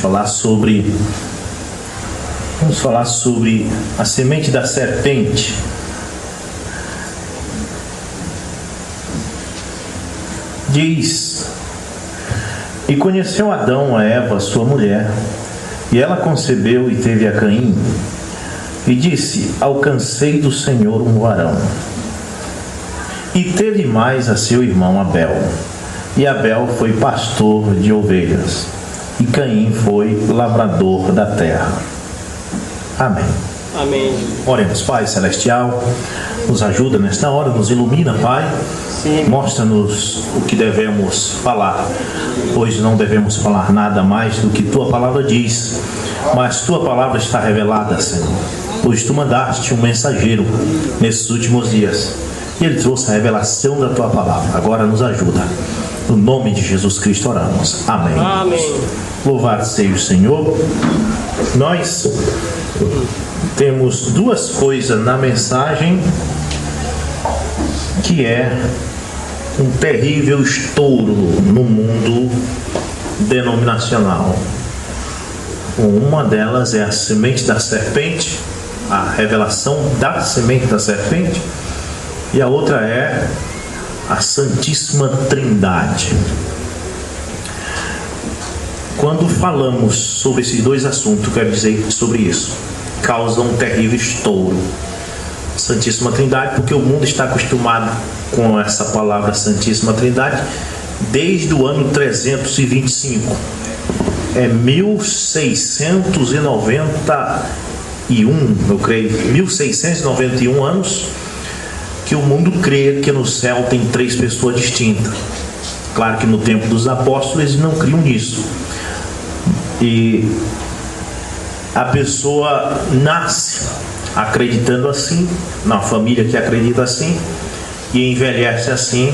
falar sobre a semente da serpente. Diz: e conheceu Adão a Eva, sua mulher, e ela concebeu e teve a Caim, e disse: alcancei do Senhor um varão. E teve mais a seu irmão Abel, e Abel foi pastor de ovelhas, e Caim foi lavrador da terra. Amém. Amém. Oremos. Pai Celestial, nos ajuda nesta hora, nos ilumina, Pai. Sim. Mostra-nos o que devemos falar, pois não devemos falar nada mais do que Tua palavra diz, mas Tua palavra está revelada, Senhor, pois Tu mandaste um mensageiro nesses últimos dias, e ele trouxe a revelação da Tua palavra. Agora nos ajuda. No nome de Jesus Cristo oramos. Amém. Amém. Louvado seja o Senhor. Nós temos duas coisas na mensagem que é um terrível estouro no mundo denominacional. Uma delas é a semente da serpente, a revelação da semente da serpente, e a outra é a Santíssima Trindade. Quando falamos sobre esses dois assuntos, quero dizer sobre isso, causa um terrível estouro. Santíssima Trindade, porque o mundo está acostumado com essa palavra Santíssima Trindade desde o ano 325. É 1691, eu creio, 1691 anos que o mundo crê que no céu tem três pessoas distintas. Claro que no tempo dos apóstolos eles não criam nisso. E a pessoa nasce acreditando assim, na família que acredita assim, e envelhece assim.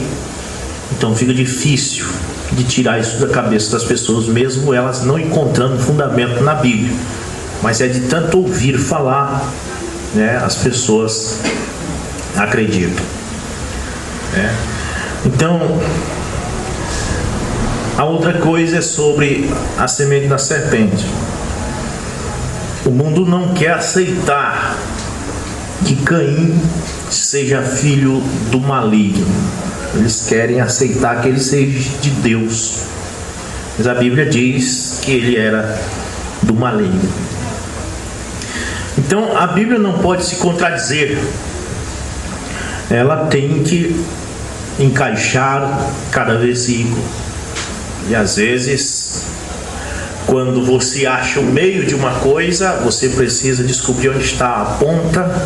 Então fica difícil de tirar isso da cabeça das pessoas, mesmo elas não encontrando fundamento na Bíblia. Mas é de tanto ouvir falar, né, as pessoas acreditam. Então, a outra coisa é sobre a semente da serpente. O mundo não quer aceitar que Caim seja filho do maligno. Eles querem aceitar que ele seja de Deus, mas a Bíblia diz que ele era do maligno. Então a Bíblia não pode se contradizer, ela tem que encaixar cada versículo. E às vezes, quando você acha o meio de uma coisa, você precisa descobrir onde está a ponta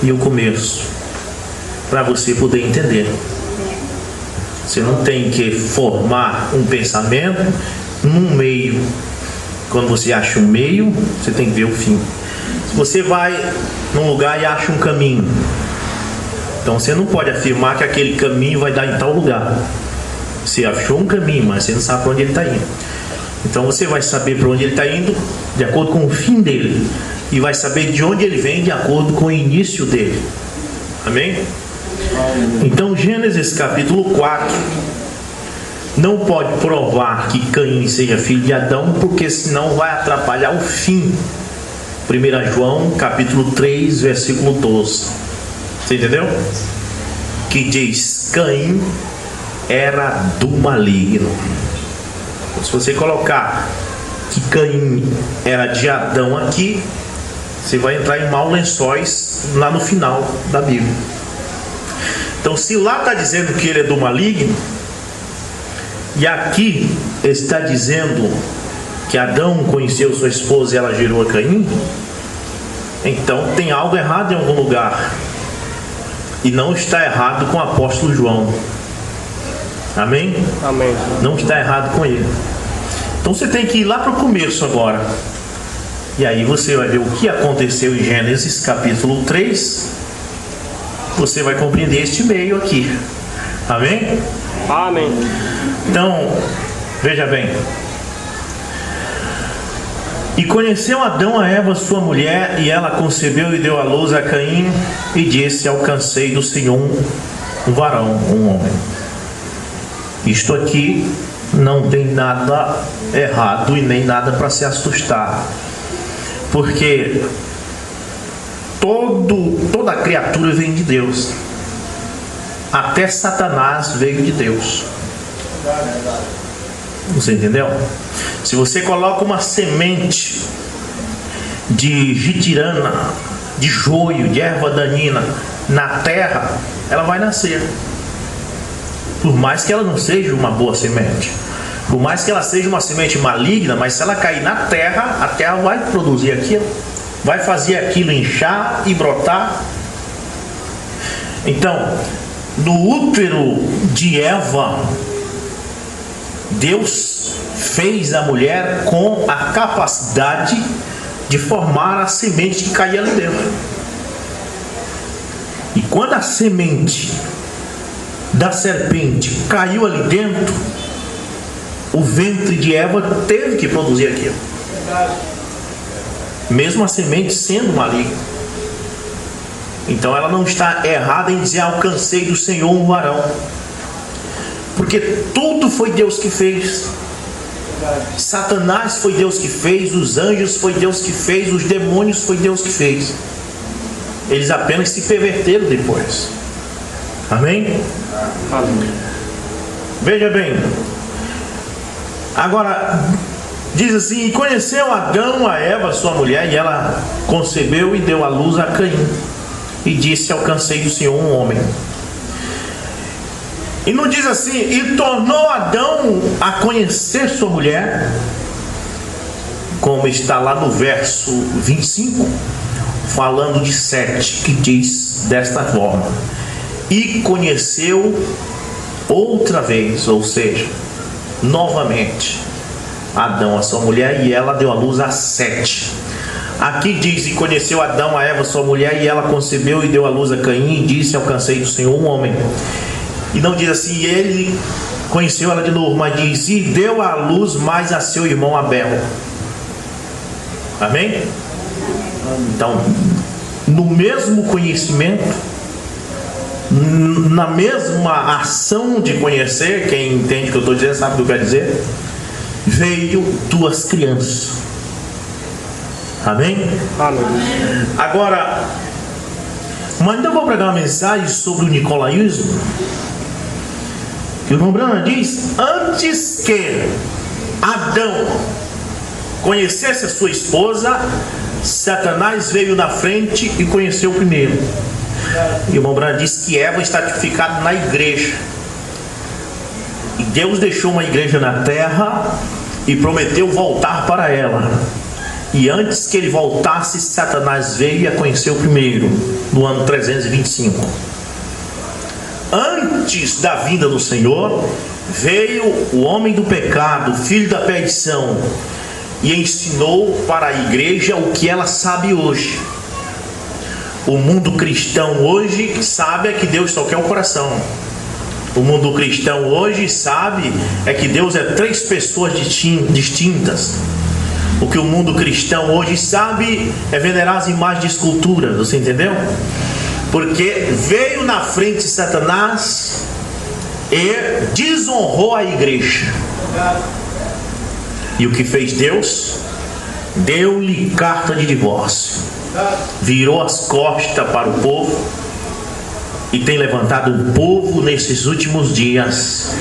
e o começo, para você poder entender. Você não tem que formar um pensamento num meio. Quando você acha um meio, você tem que ver o fim. Se você vai num lugar e acha um caminho, então você não pode afirmar que aquele caminho vai dar em tal lugar. Você achou um caminho, mas você não sabe para onde ele está indo. Então você vai saber para onde ele está indo de acordo com o fim dele, e vai saber de onde ele vem de acordo com o início dele. Amém? Então Gênesis capítulo 4 não pode provar que Caim seja filho de Adão, porque senão vai atrapalhar o fim. 1 João capítulo 3 versículo 12. Você entendeu? Que diz: Caim era do maligno. Se você colocar que Caim era de Adão aqui, você vai entrar em maus lençóis lá no final da Bíblia. Então, se lá está dizendo que ele é do maligno, e aqui está dizendo que Adão conheceu sua esposa e ela gerou a Caim, então tem algo errado em algum lugar, e não está errado com o apóstolo João. Amém? Amém. Não está errado com ele. Então você tem que ir lá para o começo agora, e aí você vai ver o que aconteceu em Gênesis capítulo 3. Você vai compreender este meio aqui. Amém? Amém. Então, veja bem. E conheceu Adão a Eva, sua mulher, e ela concebeu e deu à luz a Caim, e disse: alcancei do Senhor um varão, um homem. Isto aqui não tem nada errado e nem nada para se assustar, porque toda criatura vem de Deus, até Satanás veio de Deus. Você entendeu? Se você coloca uma semente de jitirana, de joio, de erva danina na terra, ela vai nascer. Por mais que ela não seja uma boa semente, por mais que ela seja uma semente maligna, mas se ela cair na terra, a terra vai produzir aquilo, vai fazer aquilo inchar e brotar. Então, no útero de Eva, Deus fez a mulher com a capacidade de formar a semente que caía ali dentro. E quando a semente da serpente caiu ali dentro, o ventre de Eva teve que produzir aquilo. Mesmo a semente sendo maligna. Então ela não está errada em dizer: alcancei do Senhor um varão. Porque tudo foi Deus que fez. Satanás foi Deus que fez, os anjos foi Deus que fez, os demônios foi Deus que fez. Eles apenas se perverteram depois. Amém? Amém. Veja bem. Agora, diz assim: e conheceu Adão a Eva, sua mulher, e ela concebeu e deu à luz a Caim. E disse: alcancei do Senhor um homem. E não diz assim: e tornou Adão a conhecer sua mulher, como está lá no verso 25, falando de Sete, que diz desta forma: e conheceu outra vez, ou seja, novamente, Adão a sua mulher, e ela deu à luz a Sete. Aqui diz: e conheceu Adão a Eva sua mulher, e ela concebeu e deu à luz a Caim, e disse: alcancei do Senhor um homem. E não diz assim: ele conheceu ela de novo, mas diz: e deu à luz mais a seu irmão Abel. Amém? Então, no mesmo conhecimento, na mesma ação de conhecer, quem entende o que eu estou dizendo sabe o que eu quero dizer, veio duas crianças. Amém? Amém. Agora, mas ainda vou pregar uma mensagem sobre o nicolaísmo. O irmão Branham diz: antes que Adão conhecesse a sua esposa, Satanás veio na frente e conheceu primeiro. E o irmão Branham diz que Eva está tipificada na igreja. E Deus deixou uma igreja na terra e prometeu voltar para ela. E antes que ele voltasse, Satanás veio e a conheceu primeiro, no ano 325. Antes da vinda do Senhor, veio o homem do pecado, filho da perdição, e ensinou para a igreja o que ela sabe hoje. O mundo cristão hoje sabe que Deus só quer o coração. O mundo cristão hoje sabe que Deus é três pessoas distintas. O que o mundo cristão hoje sabe é venerar as imagens de escultura. Você entendeu? Porque veio na frente Satanás e desonrou a igreja. E o que fez Deus? Deu-lhe carta de divórcio. Virou as costas para o povo e tem levantado um povo nesses últimos dias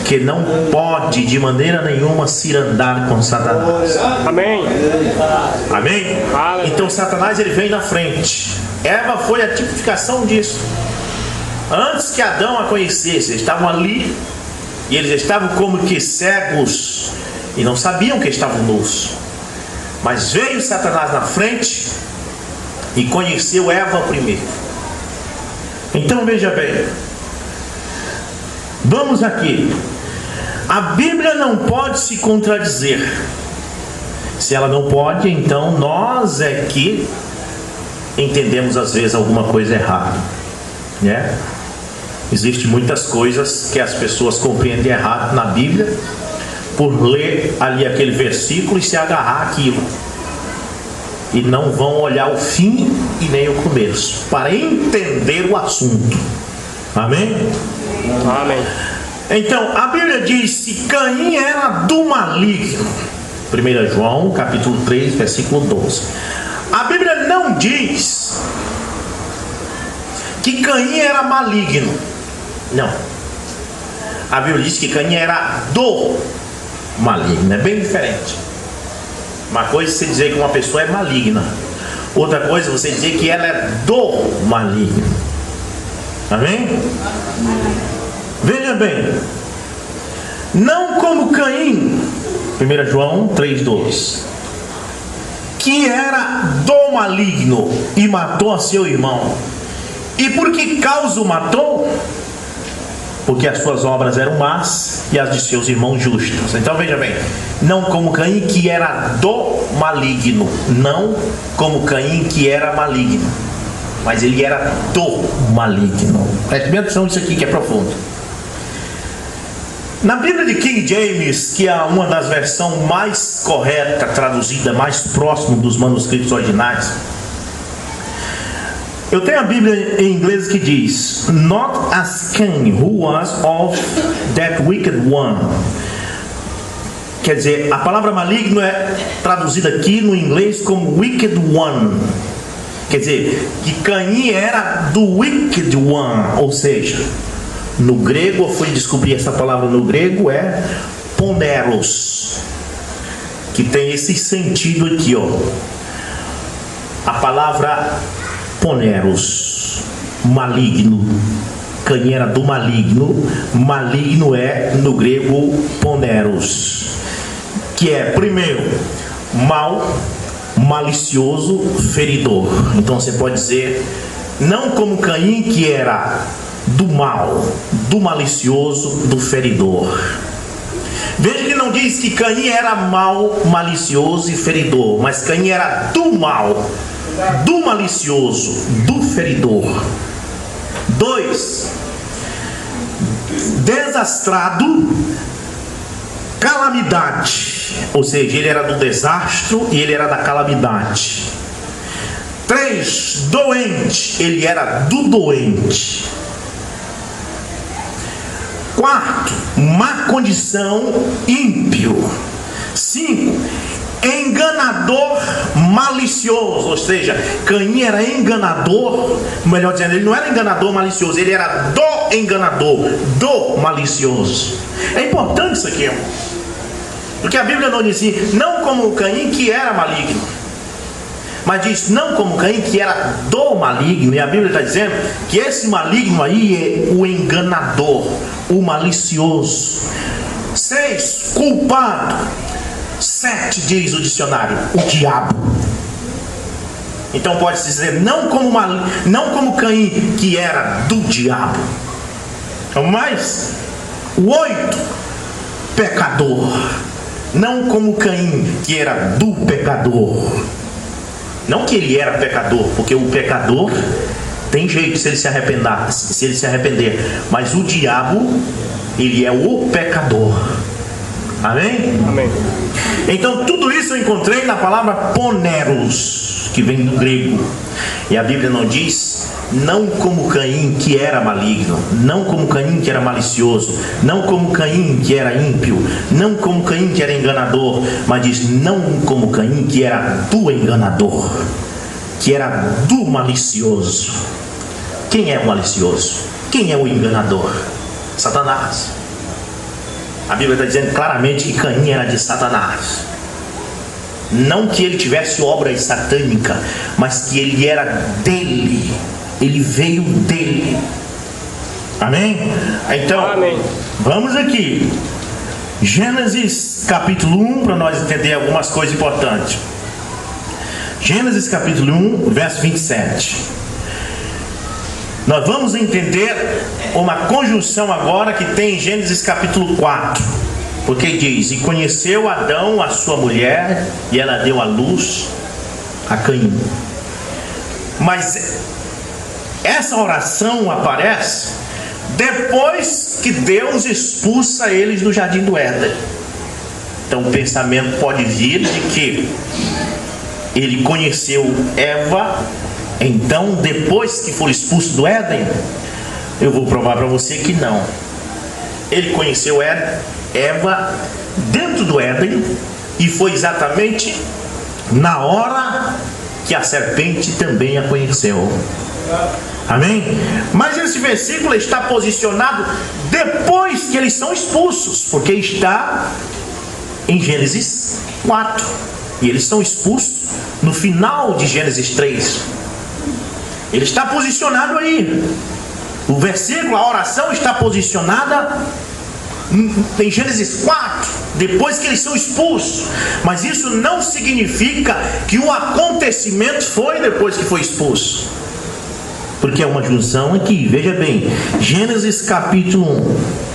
que não pode de maneira nenhuma se andar com Satanás. Amém. Amém? Então Satanás ele vem na frente. Eva foi a tipificação disso. Antes que Adão a conhecesse, eles estavam ali e eles estavam como que cegos e não sabiam que estavam nus. Mas veio Satanás na frente e conheceu Eva primeiro. Então veja bem, vamos aqui. A Bíblia não pode se contradizer. Se ela não pode, então nós é que entendemos às vezes alguma coisa errada, né? Existem muitas coisas que as pessoas compreendem errado na Bíblia por ler ali aquele versículo e se agarrar àquilo, e não vão olhar o fim e nem o começo para entender o assunto. Amém? Amém. Então, a Bíblia diz que Caim era do maligno. 1 João, capítulo 3, versículo 12. A Bíblia não diz que Caim era maligno. Não. A Bíblia diz que Caim era do maligno. É bem diferente. Uma coisa é você dizer que uma pessoa é maligna. Outra coisa é você dizer que ela é do maligno. Amém? Veja bem. Não como Caim, 1 João 3,12, que era do maligno e matou a seu irmão. E por que causa o matou? Porque as suas obras eram más e as de seus irmãos justas. Então veja bem, não como Caim, que era do maligno. Não como Caim, que era maligno, mas ele era do maligno. Preste bem atenção nisso aqui que é profundo. Na Bíblia de King James, que é uma das versões mais corretas, traduzida, mais próximo dos manuscritos originais, eu tenho a Bíblia em inglês que diz: Not as Cain, who was of that wicked one. Quer dizer, a palavra maligno é traduzida aqui no inglês como wicked one. Quer dizer, que Caim era do wicked one, ou seja, no grego, eu fui descobrir essa palavra no grego, é poneros, que tem esse sentido aqui, ó. A palavra poneros, maligno. Caim era do maligno. Maligno é no grego poneros, que é, primeiro, mal, malicioso, feridor. Então você pode dizer, não como Caim, que era do mal, do malicioso, do feridor. Veja que não diz que Caim era mal, malicioso e feridor, mas Caim era do mal, do malicioso, do feridor. 2. Desastrado, calamidade, ou seja, ele era do desastre e ele era da calamidade. 3. Doente, ele era do doente. 4. Má condição, ímpio. 5. Enganador, malicioso. Ou seja, Caim era enganador. Melhor dizendo, ele não era enganador malicioso, ele era do enganador, do malicioso. É importante isso aqui, irmão, porque a Bíblia não diz assim, não como Caim, que era maligno, mas diz não como Caim, que era do maligno. E a Bíblia está dizendo que esse maligno aí é o enganador, o malicioso. 6. Culpado. 7, diz o dicionário, o diabo. Então pode-se dizer não como Caim, que era do diabo. Mas 8, pecador. Não como Caim, que era do pecador. Não que ele era pecador, porque o pecador tem jeito se ele se arrepender, mas o diabo, ele é o pecador. Amém? Amém. Então tudo isso eu encontrei na palavra poneros, que vem do grego. E a Bíblia não diz não como Caim, que era maligno, não como Caim, que era malicioso, não como Caim, que era ímpio, não como Caim, que era enganador, mas diz não como Caim, que era do enganador, que era do malicioso. Quem é o malicioso? Quem é o enganador? Satanás. A Bíblia está dizendo claramente que Caim era de Satanás. Não que ele tivesse obra satânica, mas que ele era dele. Ele veio dele. Amém? Então, amém. Vamos aqui. Gênesis capítulo 1, para nós entender algumas coisas importantes. Gênesis capítulo 1, verso 27. Nós vamos entender uma conjunção agora que tem em Gênesis capítulo 4. Porque diz, e conheceu Adão a sua mulher, e ela deu à luz a Caim. Mas essa oração aparece depois que Deus expulsa eles do jardim do Éden. Então o pensamento pode vir de que ele conheceu Eva. Então, depois que for expulso do Éden, eu vou provar para você que não. ele conheceu Eva dentro do Éden, e foi exatamente na hora que a serpente também a conheceu. Amém? Mas esse versículo está posicionado depois que eles são expulsos, porque está em Gênesis 4, e eles são expulsos no final de Gênesis 3. Ele está posicionado aí. O versículo, a oração está posicionada em Gênesis 4, depois que eles são expulsos. Mas isso não significa que o acontecimento foi depois que foi expulso, porque é uma junção aqui. Veja bem, Gênesis capítulo 1.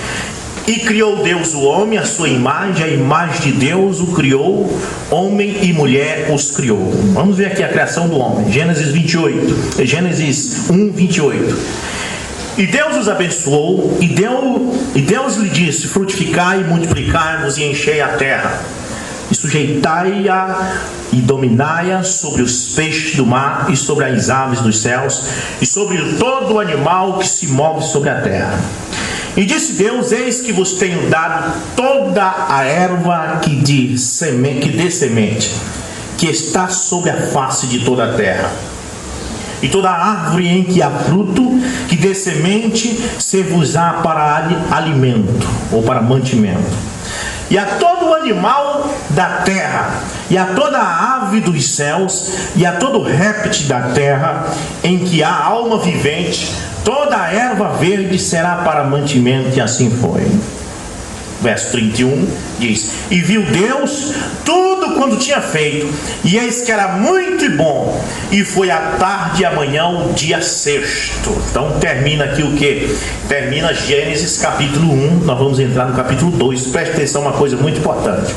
E criou Deus o homem, a sua imagem, a imagem de Deus o criou, homem e mulher os criou. Vamos ver aqui a criação do homem. Gênesis 1, 28. E Deus os abençoou, e Deus lhe disse: frutificai e multiplicai-vos e enchei a terra, e sujeitai-a e dominai-a sobre os peixes do mar, e sobre as aves dos céus, e sobre todo o animal que se move sobre a terra. E disse Deus: eis que vos tenho dado toda a erva que dê semente, que está sobre a face de toda a terra, e toda árvore em que há fruto, que dê semente, ser-vos-á para alimento, ou para mantimento. E a todo animal da terra, e a toda ave dos céus, e a todo réptil da terra, em que há alma vivente, toda a erva verde será para mantimento. E assim foi. Verso 31 diz: e viu Deus tudo quanto tinha feito, e eis que era muito bom, e foi a tarde e amanhã o dia sexto. Então termina aqui o que? Termina Gênesis capítulo 1, nós vamos entrar no capítulo 2. Preste atenção, uma coisa muito importante.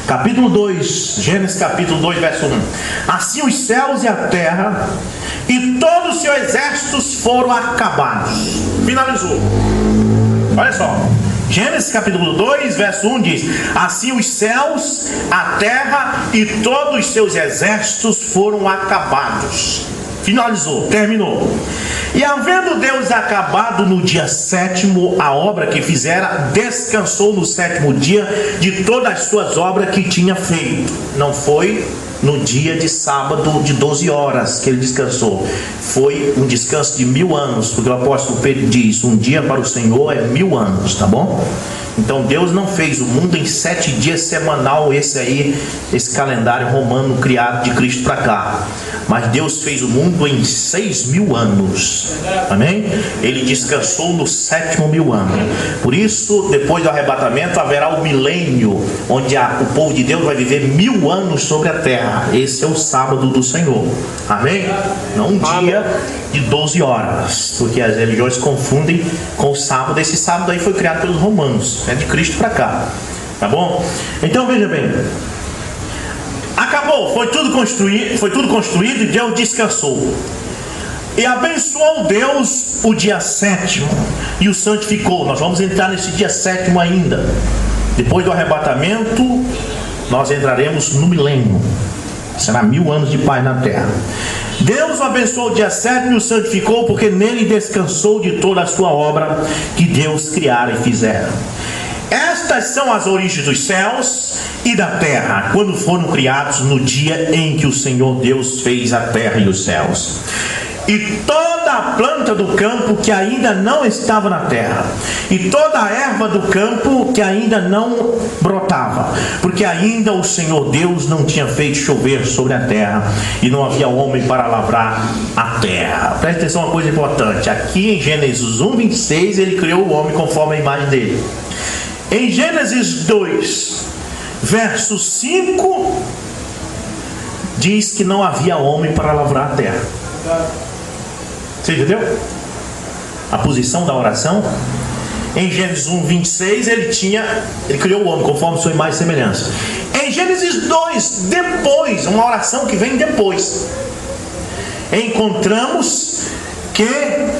Capítulo 2, Gênesis capítulo 2, verso 1. Assim os céus e a terra e todos os seus exércitos foram acabados. Finalizou. Olha só, Gênesis capítulo 2, verso 1 diz: assim os céus, a terra e todos os seus exércitos foram acabados. Finalizou, terminou. E havendo Deus acabado no dia sétimo a obra que fizera, descansou no sétimo dia de todas as suas obras que tinha feito. Não foi no dia de sábado de 12 horas que ele descansou, foi um descanso de 1000 anos, porque o apóstolo Pedro diz: um dia para o Senhor é 1000 anos, tá bom? Então Deus não fez o mundo em 7 dias semanal, esse calendário romano criado de Cristo para cá, mas Deus fez o mundo em 6.000 anos, amém? Ele descansou no 7º 1000 ano. Por isso, depois do arrebatamento haverá o milênio, onde o povo de Deus vai viver 1000 anos sobre a terra. Esse é o sábado do Senhor, amém? Não um dia de 12 horas, porque as religiões confundem com o sábado. Esse sábado aí foi criado pelos romanos, é de Cristo para cá, tá bom? Então veja bem, acabou, foi tudo construído e Deus descansou. E abençoou Deus o dia sétimo e o santificou. Nós vamos entrar nesse dia sétimo ainda. Depois do arrebatamento, nós entraremos no milênio. Será 1000 anos de paz na terra. Deus o abençoou o dia sétimo e o santificou, porque nele descansou de toda a sua obra que Deus criara e fizera. Estas são as origens dos céus e da terra, quando foram criados no dia em que o Senhor Deus fez a terra e os céus. E toda a planta do campo que ainda não estava na terra, e toda a erva do campo que ainda não brotava, porque ainda o Senhor Deus não tinha feito chover sobre a terra, e não havia homem para lavrar a terra. Preste atenção, uma coisa importante. Aqui em Gênesis 1, 26, ele criou o homem conforme a imagem dele. Em Gênesis 2, verso 5, diz que não havia homem para lavrar a terra. Você entendeu? A posição da oração. Em Gênesis 1, 26, ele criou o homem conforme sua imagem e semelhança. Em Gênesis 2, depois, uma oração que vem depois, encontramos que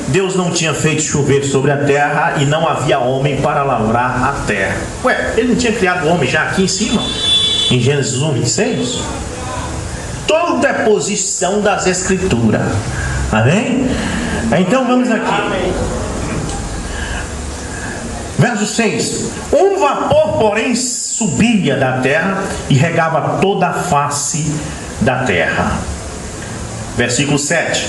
Deus não tinha feito chover sobre a terra e não havia homem para lavrar a terra. Ué, ele não tinha criado o homem já aqui em cima? Em Gênesis 1, 26? Toda a posição das Escrituras. Amém? Então vamos aqui. Verso 6: um vapor, porém, subia da terra e regava toda a face da terra. Versículo 7: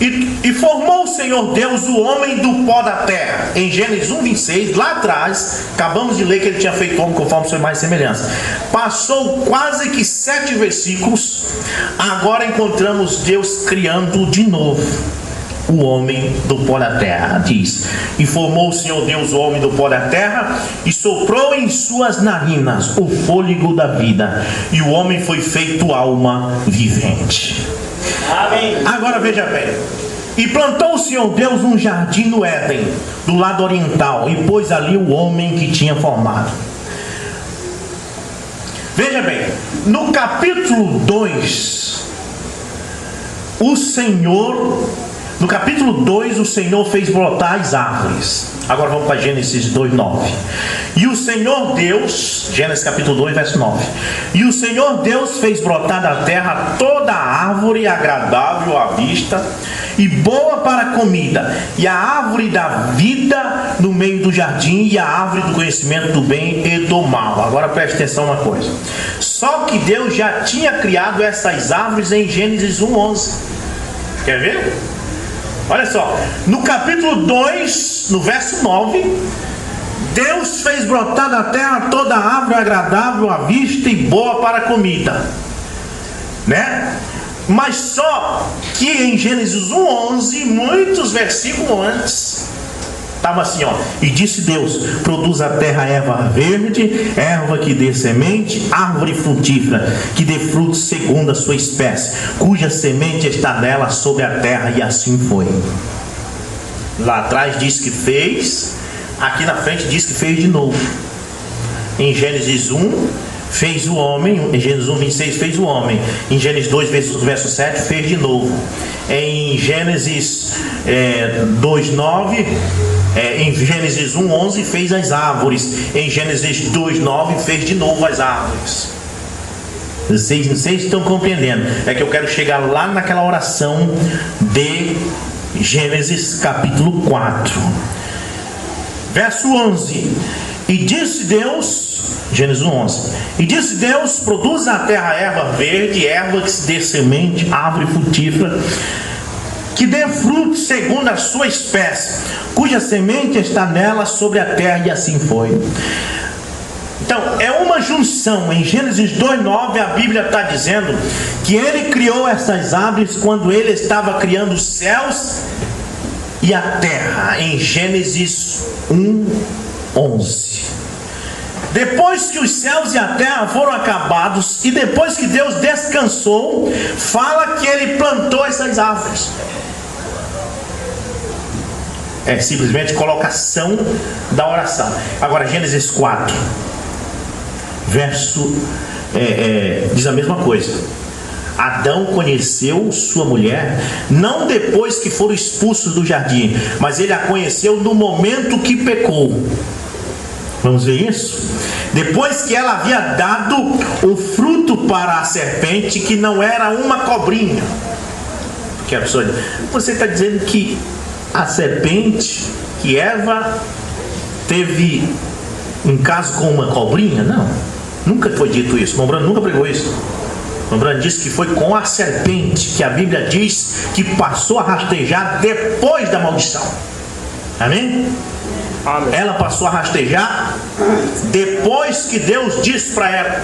e formou o Senhor Deus o homem do pó da terra. Em Gênesis 1:26, lá atrás, acabamos de ler que ele tinha feito o homem conforme sua imagem e semelhança. Passou quase que 7 versículos. Agora encontramos Deus criando de novo o homem do pó da terra. Diz: e formou o Senhor Deus o homem do pó da terra, e soprou em suas narinas o fôlego da vida, e o homem foi feito alma vivente. Amém. Agora veja bem: e plantou o Senhor Deus um jardim no Éden, do lado oriental, e pôs ali o homem que tinha formado. Veja bem, no capítulo 2, no capítulo 2, o Senhor fez brotar as árvores. Agora vamos para Gênesis 2:9. E o Senhor Deus, Gênesis capítulo 2, verso 9. E o Senhor Deus fez brotar da terra toda árvore agradável à vista e boa para a comida, e a árvore da vida no meio do jardim, e a árvore do conhecimento do bem e do mal. Agora preste atenção uma coisa: só que Deus já tinha criado essas árvores em Gênesis 1:11. Quer ver? Olha só, no capítulo 2, no verso 9, Deus fez brotar da terra toda árvore agradável à vista e boa para a comida, né? Mas só que em Gênesis 1:11, muitos versículos antes, estava assim, ó: e disse Deus: produz a terra erva verde, erva que dê semente, árvore frutífera, que dê frutos segundo a sua espécie, cuja semente está nela sobre a terra. E assim foi. Lá atrás diz que fez, aqui na frente diz que fez de novo. Em Gênesis 1 fez o homem, em Gênesis 1:26 fez o homem, em Gênesis 2 verso 7 fez de novo, em Gênesis 2:9, em Gênesis 1:11 fez as árvores, em Gênesis 2:9 fez de novo as árvores. Vocês estão compreendendo? É que eu quero chegar lá naquela oração de Gênesis capítulo 4, verso 11. E disse Deus, Gênesis 1:11, e disse Deus: produz a terra erva verde, erva que se dê semente, árvore frutífera, que dê fruto segundo a sua espécie, cuja semente está nela sobre a terra. E assim foi. Então, é uma junção. Em Gênesis 2:9, a Bíblia está dizendo que ele criou essas árvores quando ele estava criando os céus e a terra. Em Gênesis 1:11. Depois que os céus e a terra foram acabados, e depois que Deus descansou, fala que ele plantou essas árvores. É simplesmente colocação da oração. Agora, Gênesis 4, verso diz a mesma coisa. Adão conheceu sua mulher não depois que foram expulsos do jardim, mas ele a conheceu no momento que pecou. Vamos ver isso? Depois que ela havia dado o fruto para a serpente, que não era uma cobrinha. Porque a pessoa diz: você está dizendo que a serpente, que Eva teve um caso com uma cobrinha? Não, nunca foi dito isso. Mombrano nunca pregou isso. Mombrano disse que foi com a serpente, que a Bíblia diz que passou a rastejar depois da maldição. Amém? Amém. Ela passou a rastejar depois que Deus disse para ela: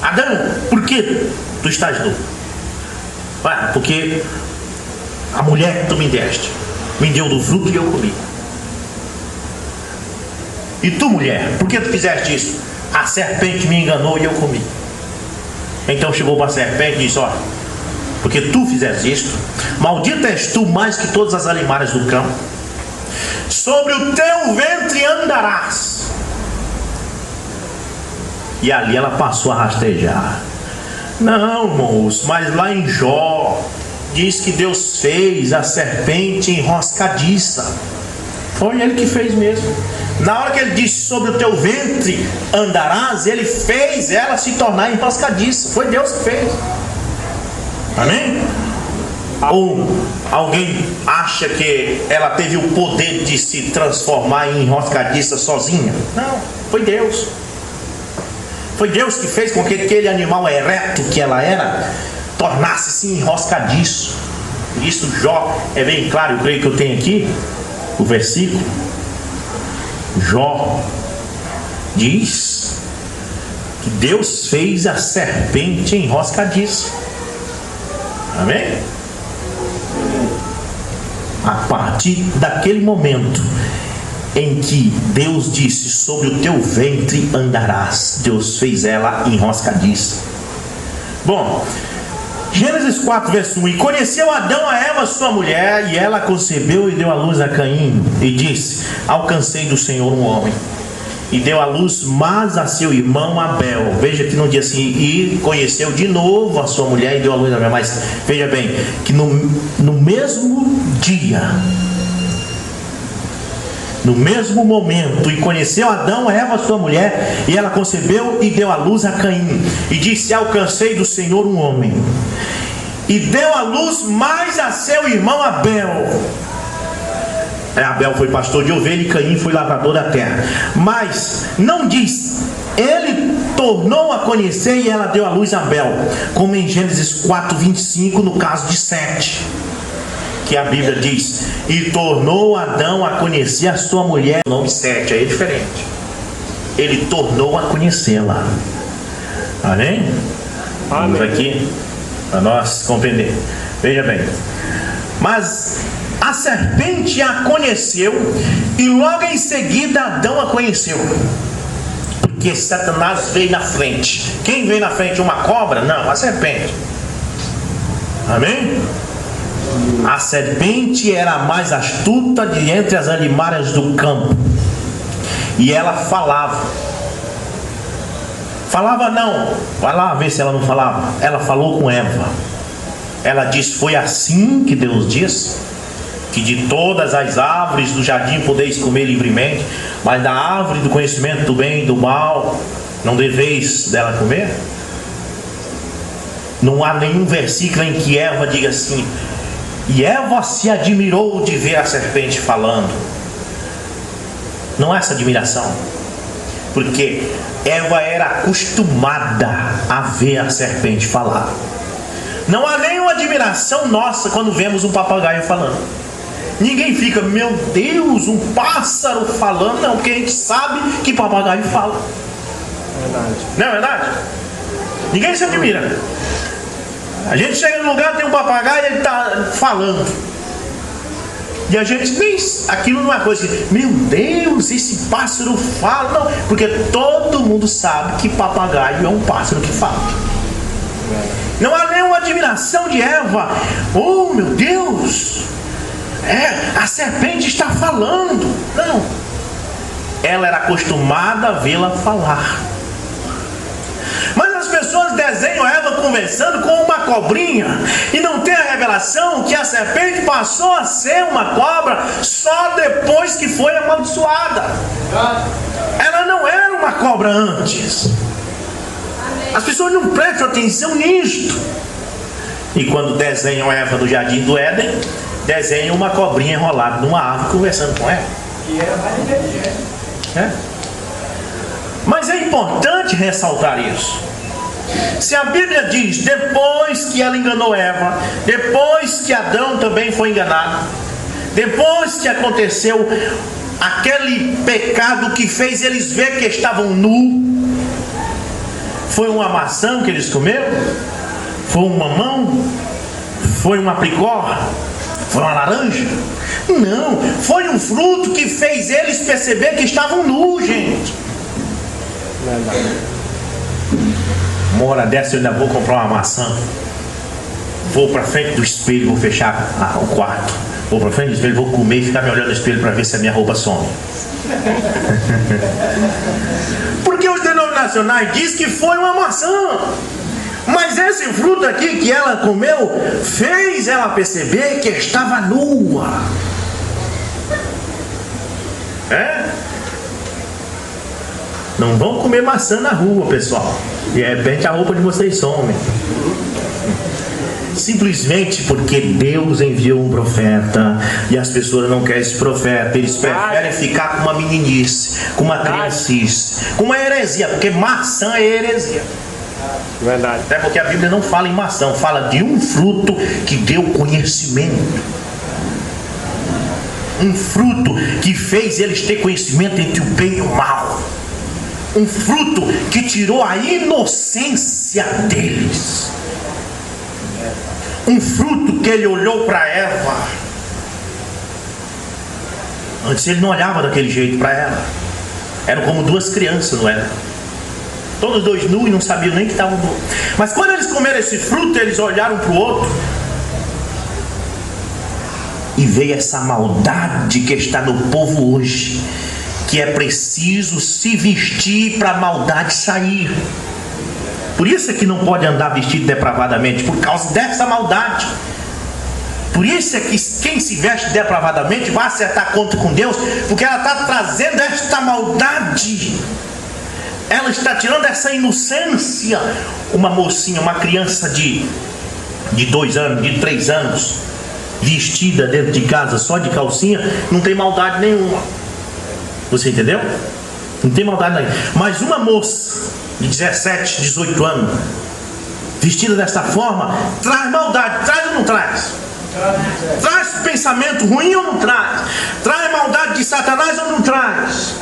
Adão, por que tu estás nu? Porque a mulher que tu me deste me deu do fruto e eu comi. E tu, mulher, por que tu fizeste isso? A serpente me enganou e eu comi. Então chegou para a serpente e disse: ó, porque tu fizeste isto, maldita és tu mais que todas as animais do campo, sobre o teu ventre andarás. E ali ela passou a rastejar. Não, moço, mas lá em Jó diz que Deus fez a serpente enroscadiça. Foi ele que fez mesmo. Na hora que ele disse: sobre o teu ventre andarás, ele fez ela se tornar enroscadiça. Foi Deus que fez. Amém? Ou alguém acha que ela teve o poder de se transformar em enroscadiça sozinha? Não, foi Deus. Foi Deus que fez com que aquele animal ereto que ela era tornasse-se enroscadiço. Isso Jó é bem claro, eu creio que eu tenho aqui o versículo. Jó diz que Deus fez a serpente enroscadiça. Amém? A partir daquele momento em que Deus disse: sobre o teu ventre andarás, Deus fez ela enroscadiça. Bom, Gênesis 4, verso 1: e conheceu Adão a Eva, sua mulher, e ela concebeu e deu à luz a Caim, e disse: alcancei do Senhor um homem. E deu à luz mas a seu irmão Abel. Veja que não diz assim: e conheceu de novo a sua mulher e deu à luz a Abel. Mas veja bem, que no mesmo dia, no mesmo momento, e conheceu Adão, Eva, sua mulher, e ela concebeu e deu à luz a Caim, e disse: alcancei do Senhor um homem. E deu à luz mais a seu irmão Abel. Abel foi pastor de ovelha e Caim foi lavrador da terra. Mas não diz: ele tornou a conhecer e ela deu à luz a Abel, como em Gênesis 4, 25, no caso de Sete, que a Bíblia diz: e tornou Adão a conhecer a sua mulher. O nome Sete aí é diferente. Ele tornou a conhecê-la. Amém? Vamos aqui para nós compreender. Veja bem. Mas a serpente a conheceu e logo em seguida Adão a conheceu. Porque Satanás veio na frente. Quem veio na frente? Uma cobra? Não, a serpente. Amém? A serpente era a mais astuta de entre as animais do campo. E ela falava. Falava não. Vai lá ver se ela não falava. Ela falou com Eva. Ela disse: foi assim que Deus disse, que de todas as árvores do jardim podeis comer livremente, mas da árvore do conhecimento do bem e do mal não deveis dela comer? Não há nenhum versículo em que Eva diga assim: e Eva se admirou de ver a serpente falando. Não há essa admiração, porque Eva era acostumada a ver a serpente falar. Não há nenhuma admiração nossa quando vemos um papagaio falando. Ninguém fica: meu Deus, um pássaro falando. Não, porque a gente sabe que papagaio fala. Verdade. Não é verdade? Ninguém se admira. A gente chega num lugar, tem um papagaio e ele está falando. E a gente nem... aquilo não é coisa que: meu Deus, esse pássaro fala. Não, porque todo mundo sabe que papagaio é um pássaro que fala. Não há nenhuma admiração de Eva. Oh, meu Deus, a serpente está falando. Não. Ela era acostumada a vê-la falar. Mas as pessoas desenham Eva conversando com uma cobrinha e não tem a revelação que a serpente passou a ser uma cobra só depois que foi amaldiçoada. Ela não era uma cobra antes. As pessoas não prestam atenção nisto. E quando desenham Eva no jardim do Éden, desenham uma cobrinha enrolada numa árvore conversando com ela. E era mais inteligente. Mas é importante ressaltar isso. Se a Bíblia diz: depois que ela enganou Eva, depois que Adão também foi enganado, depois que aconteceu aquele pecado que fez eles ver que estavam nus, foi uma maçã que eles comeram? Foi um mamão? Foi um apricó? Foi uma laranja? Não, foi um fruto que fez eles perceber que estavam nus, gente. Uma hora dessa eu ainda vou comprar uma maçã. Vou para frente do espelho, vou fechar o quarto. Vou para frente do espelho, vou comer e ficar me olhando no espelho para ver se a minha roupa some. Porque os denominacionais dizem que foi uma maçã. Mas esse fruto aqui que ela comeu fez ela perceber que estava nua. Não vão comer maçã na rua, pessoal. De repente a roupa de vocês some. simplesmente porque Deus enviou um profeta e as pessoas não querem esse profeta. Eles preferem ficar com uma meninice, com uma criancice, com uma heresia, porque maçã é heresia. Verdade. Até porque a Bíblia não fala em maçã, fala de um fruto que deu conhecimento. Um fruto que fez eles ter conhecimento entre o bem e o mal. Um fruto que tirou a inocência deles. Um fruto que ele olhou para Eva. Antes ele não olhava daquele jeito para ela. Eram como duas crianças, não era? Todos dois nus e não sabiam nem que estavam nus. Mas quando eles comeram esse fruto, eles olharam para o outro. E veio essa maldade que está no povo hoje. Que é preciso se vestir para a maldade sair. Por isso é que não pode andar vestido depravadamente, por causa dessa maldade. Por isso é que quem se veste depravadamente vai acertar conta com Deus, porque ela está trazendo esta maldade. Ela está tirando essa inocência. Uma mocinha, uma criança de 2 anos, de 3 anos, vestida dentro de casa só de calcinha, não tem maldade nenhuma. Você entendeu? Não tem maldade nenhuma. Mas uma moça de 17, 18 anos, vestida desta forma, traz maldade. Traz ou não traz? Traz pensamento ruim ou não traz? Traz maldade de Satanás ou não traz?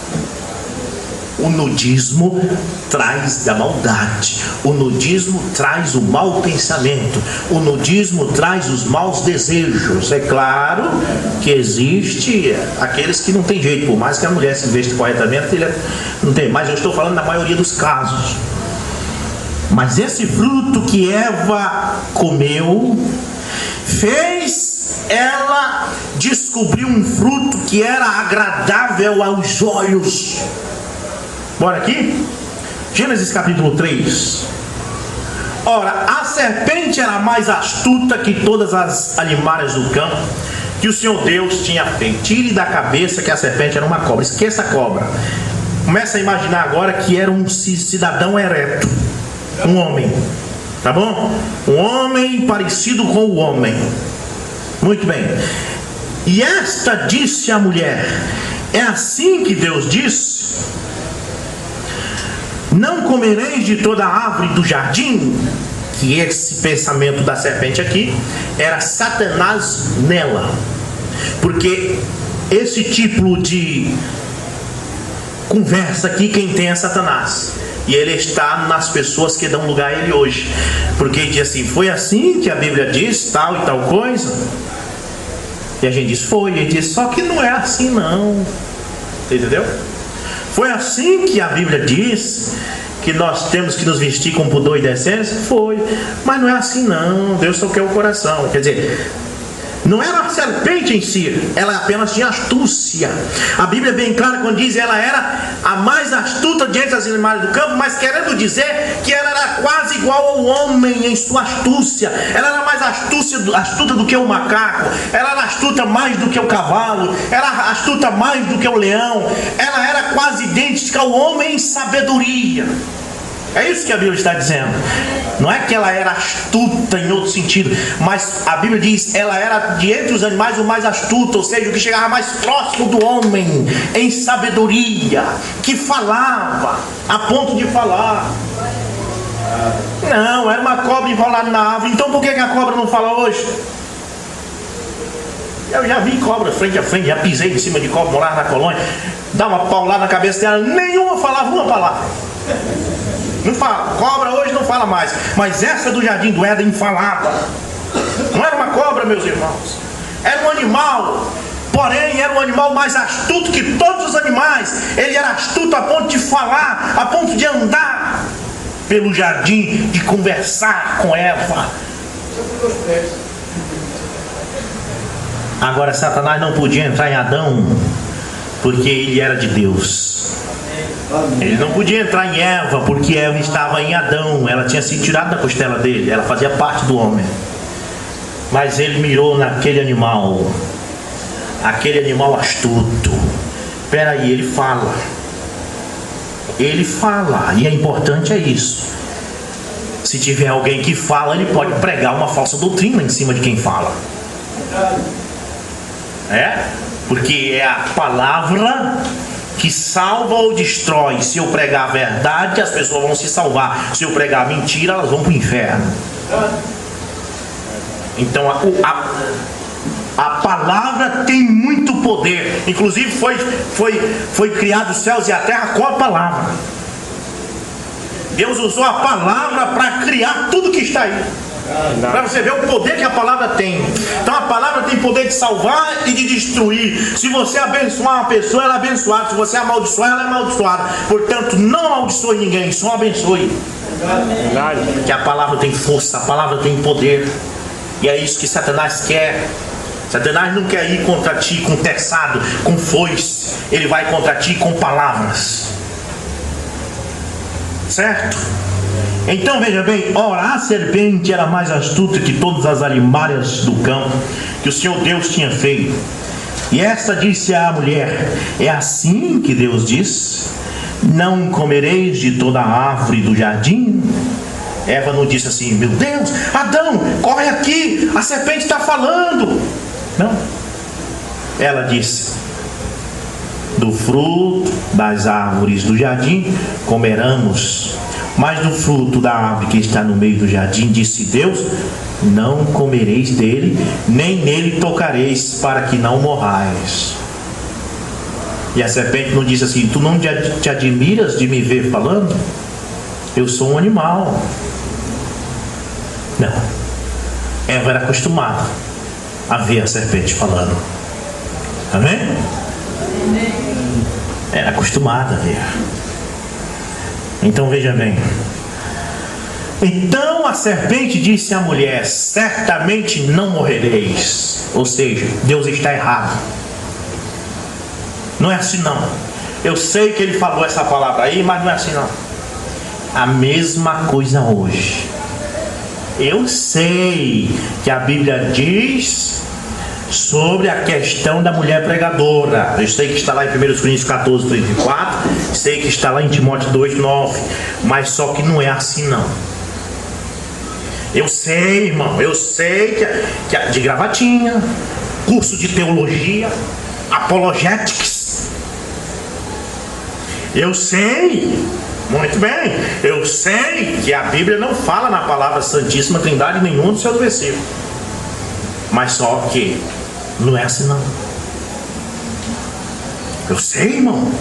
O nudismo traz a maldade. O nudismo traz o mau pensamento. O nudismo traz os maus desejos. É claro que existe aqueles que não tem jeito, por mais que a mulher se veste corretamente, ele não tem. Mas eu estou falando na maioria dos casos. Mas esse fruto que Eva comeu fez ela descobrir um fruto que era agradável aos olhos. Bora aqui? Gênesis capítulo 3. Ora, a serpente era mais astuta que todas as animais do campo que o Senhor Deus tinha feito. Tire da cabeça que a serpente era uma cobra. Esqueça a cobra. Começa a imaginar agora que era um cidadão ereto. Um homem. Tá bom? Um homem parecido com o homem. Muito bem. E esta disse à mulher: é assim que Deus disse: não comereis de toda a árvore do jardim. Que esse pensamento da serpente aqui era Satanás nela, porque esse tipo de conversa aqui quem tem é Satanás, e ele está nas pessoas que dão lugar a ele hoje, porque ele diz assim: foi assim que a Bíblia diz tal e tal coisa, e a gente diz foi, ele diz só que não é assim não, entendeu? Foi assim que a Bíblia diz que nós temos que nos vestir com pudor e decência? Foi, mas não é assim não. Deus só quer o coração. Quer dizer, não era a serpente em si, ela apenas tinha astúcia. A Bíblia é bem clara quando diz ela era a mais astuta dentre as animais do campo, mas querendo dizer que ela era quase igual ao homem em sua astúcia. Ela era mais astuta do que o macaco, ela era astuta mais do que o cavalo, ela era astuta mais do que o leão, ela era quase idêntica ao homem em sabedoria. É isso que a Bíblia está dizendo. Não é que ela era astuta em outro sentido, mas a Bíblia diz ela era de entre os animais o mais astuto, ou seja, o que chegava mais próximo do homem em sabedoria, que falava a ponto de falar. Não, era uma cobra enrolada na árvore. Então por que a cobra não fala hoje? Eu já vi cobra frente a frente, já pisei em cima de cobra, morava na colônia, dá uma paulada na cabeça dela, nenhuma falava uma palavra. Não fala, cobra hoje não fala mais, mas essa do jardim do Éden falava. Não era uma cobra, meus irmãos, era um animal, porém era um animal mais astuto que todos os animais. Ele era astuto a ponto de falar, a ponto de andar pelo jardim, de conversar com Eva. Agora Satanás não podia entrar em Adão, porque ele era de Deus. Ele não podia entrar em Eva, porque Eva estava em Adão. Ela tinha sido tirada da costela dele, ela fazia parte do homem. Mas ele mirou naquele animal, aquele animal astuto. Peraí, ele fala, e é importante é isso. Se tiver alguém que fala, ele pode pregar uma falsa doutrina em cima de quem fala. Porque é a palavra que salva ou destrói. Se eu pregar a verdade, as pessoas vão se salvar. Se eu pregar a mentira, elas vão para o inferno. Então a palavra tem muito poder. Inclusive foi criado os céus e a terra com a palavra. Deus usou a palavra para criar tudo que está aí. Para você ver o poder que a palavra tem. Então a palavra tem poder de salvar e de destruir. Se você abençoar uma pessoa, ela é abençoada. Se você amaldiçoar, ela é amaldiçoada. Portanto, não amaldiçoe ninguém, só abençoe. Que a palavra tem força, a palavra tem poder. E é isso que Satanás quer. Satanás não quer ir contra ti com teçado, com foice. Ele vai contra ti com palavras. Certo? Então veja bem, ora, a serpente era mais astuta que todas as alimárias do campo que o Senhor Deus tinha feito. E esta disse à mulher: é assim que Deus diz: não comereis de toda a árvore do jardim? Eva não disse assim: meu Deus, Adão, corre aqui, a serpente está falando. Não. Ela disse: do fruto das árvores do jardim comeremos, mas do fruto da árvore que está no meio do jardim, disse Deus: não comereis dele, nem nele tocareis, para que não morrais. E a serpente não disse assim: tu não te admiras de me ver falando? Eu sou um animal. Não. Eva era acostumada a ver a serpente falando. Amém? Era acostumada a ver. Então veja bem. Então a serpente disse à mulher: certamente não morrereis. Ou seja, Deus está errado. Não é assim não. Eu sei que ele falou essa palavra aí, mas não é assim não. A mesma coisa hoje. Eu sei que a Bíblia diz sobre a questão da mulher pregadora. Eu sei que está lá em 1 Coríntios 14, 34. Sei que está lá em Timóteo 2, 9. Mas só que não é assim não. Eu sei, irmão. Eu sei que de gravatinha, curso de teologia, apologetics. Eu sei. Muito bem, eu sei que a Bíblia não fala na palavra Santíssima Trindade em nenhum dos seus versículos. Mas só que não é assim não. Eu sei, irmão.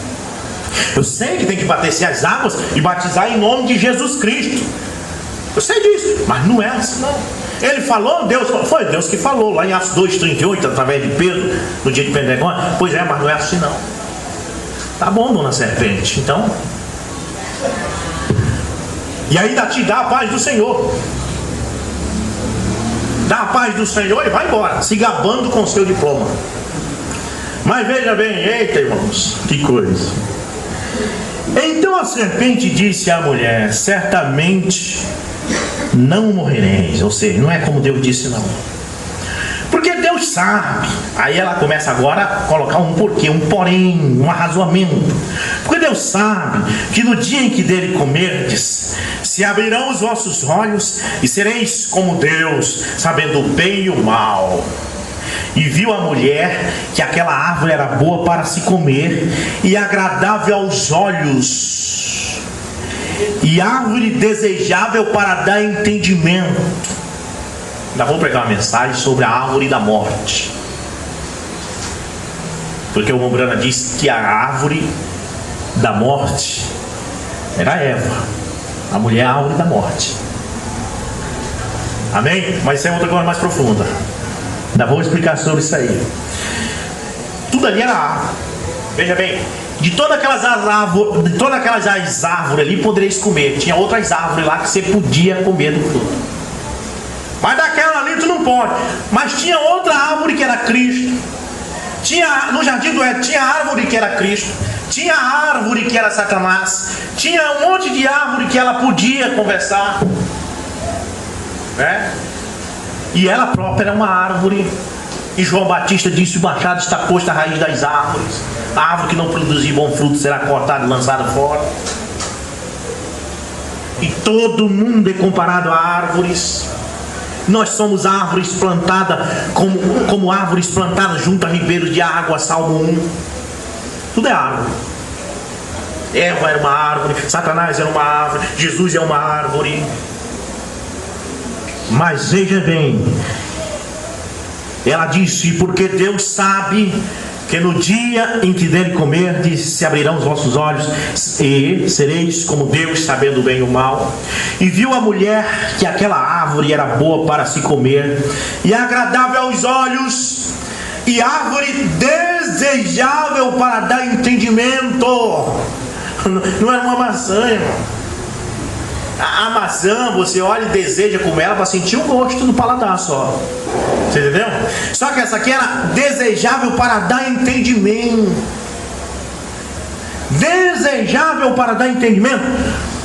Eu sei que tem que bater-se as águas e batizar em nome de Jesus Cristo. Eu sei disso, mas não é assim não. Ele falou, Deus falou, foi Deus que falou lá em Atos 2:38, através de Pedro, no dia de Pentecostes. Pois é, mas não é assim não. Tá bom, dona serpente, então. E ainda te dá a paz do Senhor. Dá a paz do Senhor e vai embora, se gabando com o seu diploma. Mas veja bem, eita irmãos, que coisa. Então a serpente disse à mulher: certamente não morrereis. Ou seja, não é como Deus disse não. Porque Deus sabe. Aí ela começa agora a colocar um porquê, um porém, um arrazoamento. Porque Deus sabe que no dia em que dele comerdes, se abrirão os vossos olhos e sereis como Deus, sabendo o bem e o mal. E viu a mulher que aquela árvore era boa para se comer e agradável aos olhos, e árvore desejável para dar entendimento. Ainda vou pregar uma mensagem sobre a árvore da morte, porque o Mombrana disse que a árvore da morte era Eva, a mulher, a árvore da morte. Amém? Mas isso é outra coisa mais profunda. Ainda vou explicar sobre isso aí. Tudo ali era árvore. Veja bem, de todas aquelas árvores ali poderíeis comer. Tinha outras árvores lá que você podia comer do fruto. Mas daquela ali tu não pode. Mas tinha outra árvore que era Cristo. No jardim do Éden tinha árvore que era Cristo. Tinha árvore que era Satanás. Tinha um monte de árvore que ela podia conversar, né? E ela própria era uma árvore. E João Batista disse: o machado está posto à raiz das árvores. A árvore que não produzir bom fruto será cortada e lançada fora. E todo mundo é comparado a árvores. Nós somos árvores plantadas como árvores plantadas junto a ribeiros de água, Salmo 1. Tudo é árvore. Eva era uma árvore, Satanás era uma árvore, Jesus é uma árvore. Mas veja bem, ela disse: porque Deus sabe que no dia em que dele comerdes, se abrirão os vossos olhos e sereis como Deus, sabendo o bem e o mal. E viu a mulher que aquela árvore era boa para se comer e agradável aos olhos, e árvore desejável para dar entendimento. Não era uma maçã, irmão. A maçã, você olha e deseja comer ela para sentir o gosto do paladar só. Você entendeu? Só que essa aqui era desejável para dar entendimento. Desejável para dar entendimento.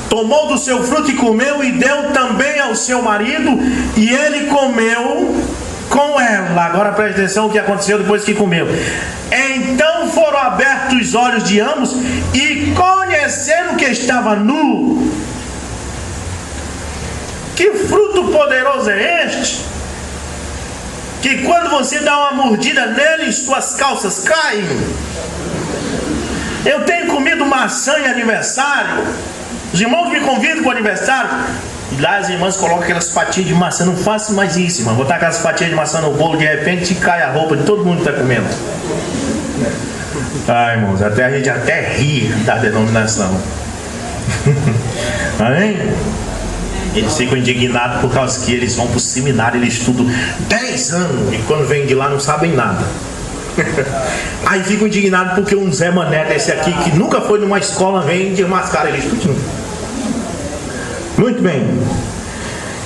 Tomou do seu fruto e comeu, e deu também ao seu marido, e ele comeu com ela. Agora preste atenção o que aconteceu depois que comeu. Então foram abertos os olhos de ambos, e conheceram que estava nu. Que fruto poderoso é este? Que quando você dá uma mordida nele, suas calças caem. Eu tenho comido maçã em aniversário. Os irmãos me convidam para o aniversário, e lá as irmãs colocam aquelas fatias de maçã. Não faça mais isso, irmão. Botar aquelas fatias de maçã no bolo, de repente cai a roupa de todo mundo que está comendo. Ai, irmãos, a gente até ri da denominação. Amém? Eles ficam indignados por causa que eles vão para o seminário, eles estudam 10 anos, e quando vêm de lá não sabem nada. Aí ficam indignados porque um Zé Mané desse aqui, que nunca foi numa escola, vem desmascarar eles tudinho. Muito bem.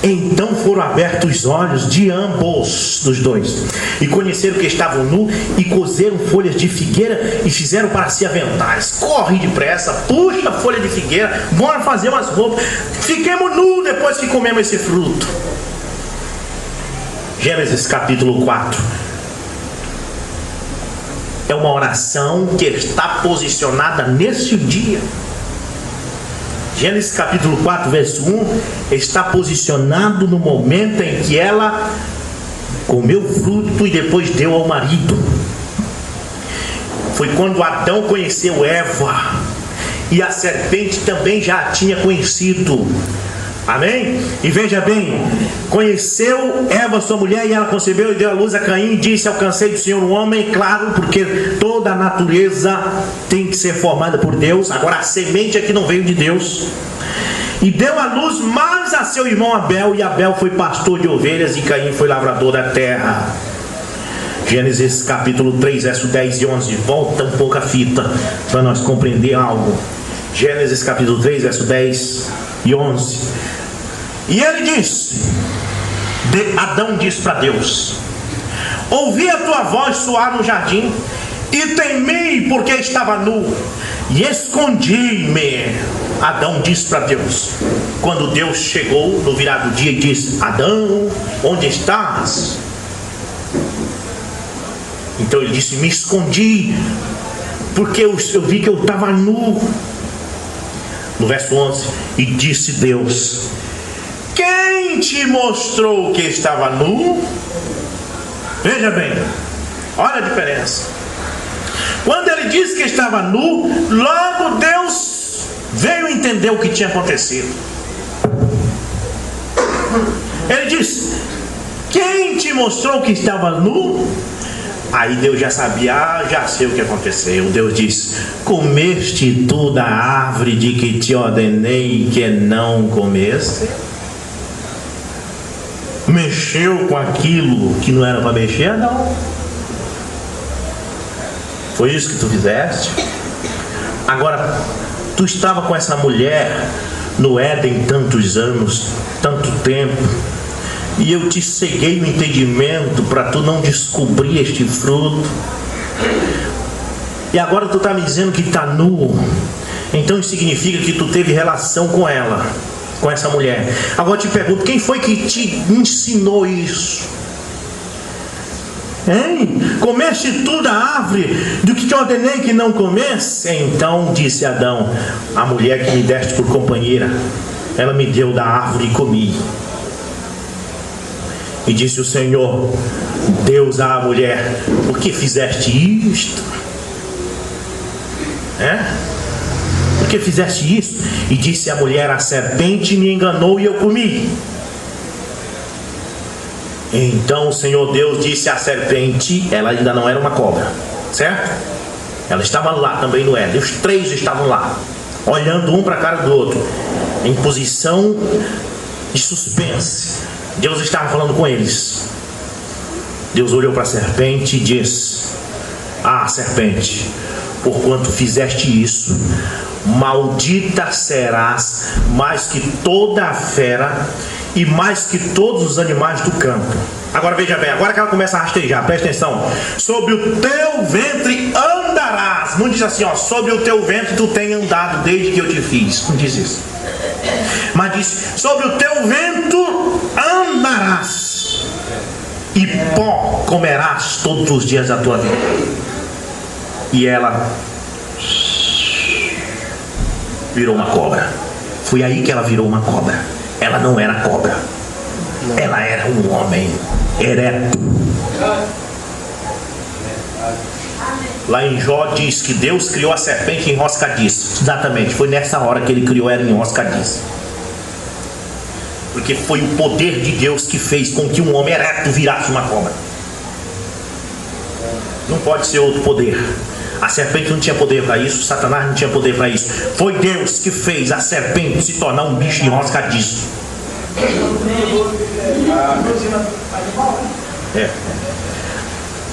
Então foram abertos os olhos de ambos, dos dois, e conheceram que estavam nu, e cozeram folhas de figueira e fizeram para si aventais. Corre depressa, puxa a folha de figueira, bora fazer umas roupas. Fiquemos nu depois que comemos esse fruto. Gênesis capítulo 4. É uma oração que está posicionada nesse dia. Gênesis capítulo 4, verso 1, está posicionado no momento em que ela comeu o fruto e depois deu ao marido. Foi quando Adão conheceu Eva, e a serpente também já a tinha conhecido. Amém? E veja bem, conheceu Eva, sua mulher, e ela concebeu e deu à luz a Caim, e disse: alcancei do Senhor um homem. Claro, porque toda a natureza tem que ser formada por Deus. Agora a semente é que não veio de Deus. E deu à luz mais a seu irmão Abel, e Abel foi pastor de ovelhas, e Caim foi lavrador da terra. Gênesis capítulo 3, verso 10 e 11. Volta um pouco a fita para nós compreender algo. Gênesis capítulo 3, verso 10 e 11. E ele disse, Adão disse para Deus: ouvi a tua voz soar no jardim, e temi porque estava nu, e escondi-me. Adão disse para Deus, quando Deus chegou no virado dia e disse: Adão, onde estás? Então ele disse: me escondi, porque eu vi que eu estava nu. No verso 11, e disse Deus: quem te mostrou que estava nu? Veja bem, olha a diferença. Quando ele disse que estava nu, logo Deus veio entender o que tinha acontecido. Ele disse: quem te mostrou que estava nu? Aí Deus já sabia, já sei o que aconteceu. Deus disse: comeste tu da árvore de que te ordenei que não comeste? Mexeu com aquilo que não era para mexer, não? Foi isso que tu fizeste? Agora, tu estava com essa mulher no Éden tantos anos, tanto tempo, e eu te ceguei o entendimento para tu não descobrir este fruto, e agora tu está me dizendo que está nu. Então isso significa que tu teve relação com ela, com essa mulher. Agora eu te pergunto, quem foi que te ensinou isso? Hein? Comeste tu da árvore do que te ordenei que não comesse? Então disse Adão: a mulher que me deste por companheira, ela me deu da árvore e comi. E disse o Senhor Deus à mulher: por que fizeste isto? Por que fizeste isso? E disse a mulher: a serpente me enganou e eu comi. Então o Senhor Deus disse à serpente, ela ainda não era uma cobra, certo? Ela estava lá também no Éden. Os três estavam lá, olhando um para a cara do outro, em posição de suspense. Deus estava falando com eles. Deus olhou para a serpente e disse: ah, serpente, porquanto fizeste isso, maldita serás mais que toda a fera e mais que todos os animais do campo. Agora veja bem, agora que ela começa a rastejar, presta atenção. Sobre o teu ventre andarás. Não diz assim, ó, sobre o teu ventre tu tem andado desde que eu te fiz. Não diz isso. Mas diz: sobre o teu ventre andarás, e pó comerás todos os dias da tua vida. E ela virou uma cobra. Foi aí que ela virou uma cobra. Ela não era cobra, ela era um homem ereto. Lá em Jó diz que Deus criou a serpente enroscadiça. Exatamente, foi nessa hora que ele criou ela enroscadiça. Porque foi o poder de Deus que fez com que um homem ereto virasse uma cobra. Não pode ser outro poder. A serpente não tinha poder para isso, Satanás não tinha poder para isso. Foi Deus que fez a serpente se tornar um bicho enroscadiço.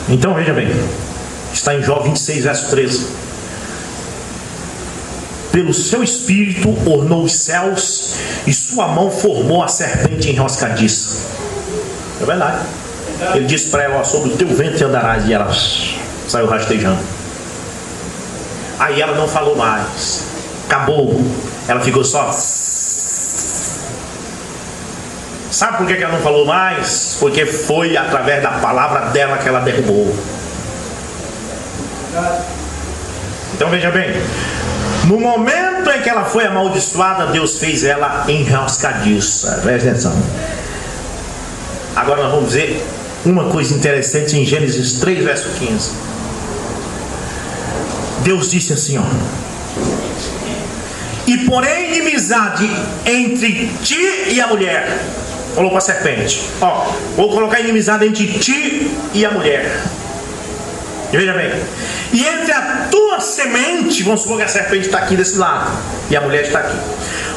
Então veja bem, está em Jó 26, verso 13. Pelo seu espírito ornou os céus, e sua mão formou a serpente enroscadiça. É verdade. Ele disse para ela: ó, sobre o teu ventre andarás, e ela saiu rastejando. Aí ela não falou mais, acabou, ela ficou só. Sabe por que ela não falou mais? Porque foi através da palavra dela que ela derrubou. Então veja bem, no momento em que ela foi amaldiçoada, Deus fez ela enroscadiça. Presta atenção. Agora nós vamos ver uma coisa interessante em Gênesis 3, verso 15. Deus disse assim, ó: e porém inimizade entre ti e a mulher. Falou para a serpente: ó, vou colocar inimizade entre ti e a mulher. E veja bem, e entre a tua semente, vamos supor que a serpente está aqui desse lado e a mulher está aqui.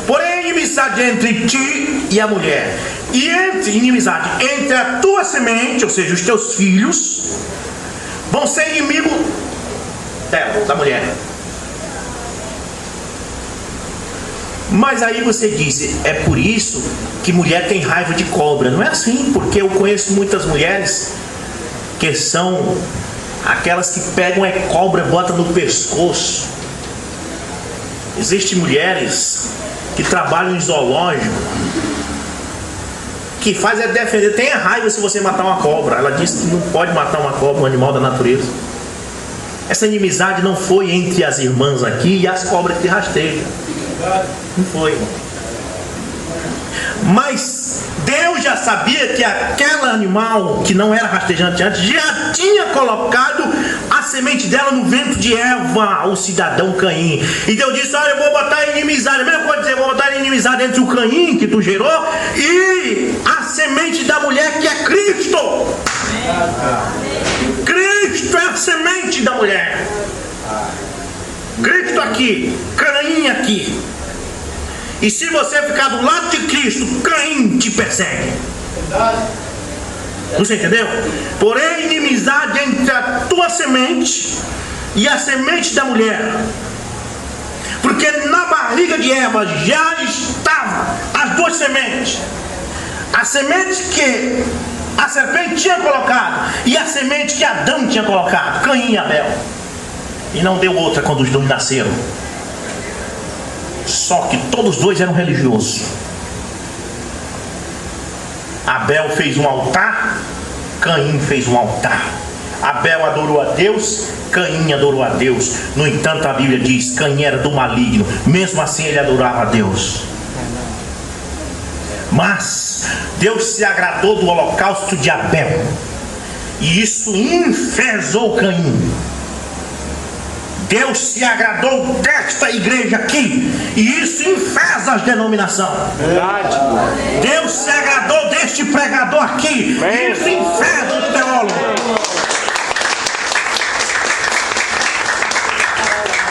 Porém inimizade entre ti e a mulher, e inimizade entre a tua semente, ou seja, os teus filhos, vão ser inimigos dela, da mulher. Mas aí você diz: é por isso que mulher tem raiva de cobra. Não é assim, porque eu conheço muitas mulheres que são aquelas que pegam a cobra e botam no pescoço. Existem mulheres que trabalham em zoológico, que faz é defender, tenha raiva se você matar uma cobra. Ela diz que não pode matar uma cobra, um animal da natureza. Essa inimizade não foi entre as irmãs aqui e as cobras que rastejam. Não foi. Mas Deus já sabia que aquele animal que não era rastejante antes já tinha colocado a semente dela no ventre de Eva, o cidadão Caim. E Deus disse: olha, eu vou botar inimizade. A mesma coisa dizer, eu vou botar inimizade entre o Caim que tu gerou e a semente da mulher, que é Cristo. Cristo é a semente da mulher. Cristo aqui, Caim aqui. E se você ficar do lado de Cristo, Caim te persegue. Você entendeu? Porém, inimizade entre a tua semente e a semente da mulher. Porque na barriga de Eva já estavam as duas sementes. A semente que a serpente tinha colocado e a semente que Adão tinha colocado, Caim e Abel. E não deu outra quando os dois nasceram. Só que todos dois eram religiosos. Abel fez um altar, Caim fez um altar. Abel adorou a Deus, Caim adorou a Deus. No entanto, a Bíblia diz: Caim era do maligno. Mesmo assim ele adorava a Deus. Mas Deus se agradou do holocausto de Abel, e isso enfezou Caim. Deus se agradou desta igreja aqui, e isso enfesa as denominações. Verdade. Deus se agradou deste pregador aqui, e isso enfesa os teólogos.